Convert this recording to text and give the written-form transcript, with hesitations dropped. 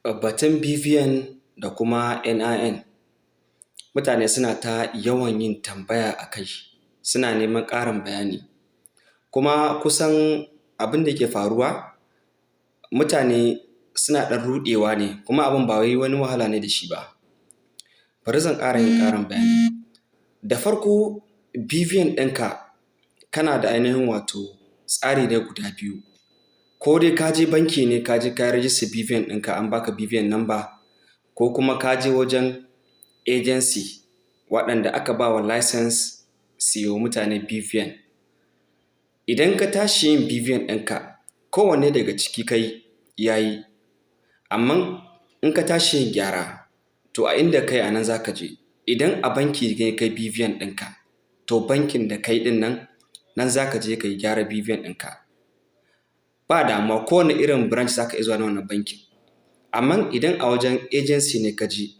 Batun BVN da kuma NIN, mutane suna ta yawan yin tambaya a kai, suna neman ƙarin bayani. Kuma kusan abin da ke faruwa, mutane suna ɗan ruɗewa ne, kuma abin ba wai wani wahala ne da shi ba. Bari zan ƙara yin ƙarin bayani. Da farko, BVN ɗinka kana da ainihin wato tsari ne guda biyu. Ko dai ka je banki ne ka je ka yi rajistar BVN ɗinka an baka BVN number, ko kuma ka je wajen agency waɗanda aka ba wa license su yi wa mutane BVN. Idan ka tashi yin BVN ɗinka, kowanne daga ciki ka yi ya yi. Amma in ka tashi yin gyara, to a inda ka yi a nan za ka je. Idan a banki ne ka yi BVN ɗinka, to bankin da ka yi ɗin nan, nan za ka je ka yi gyara BVN ɗinka. Ba damuwa, kowane irin branch za ka iya zuwa na wannan bankin. Amma idan a wajen agency ne ka je,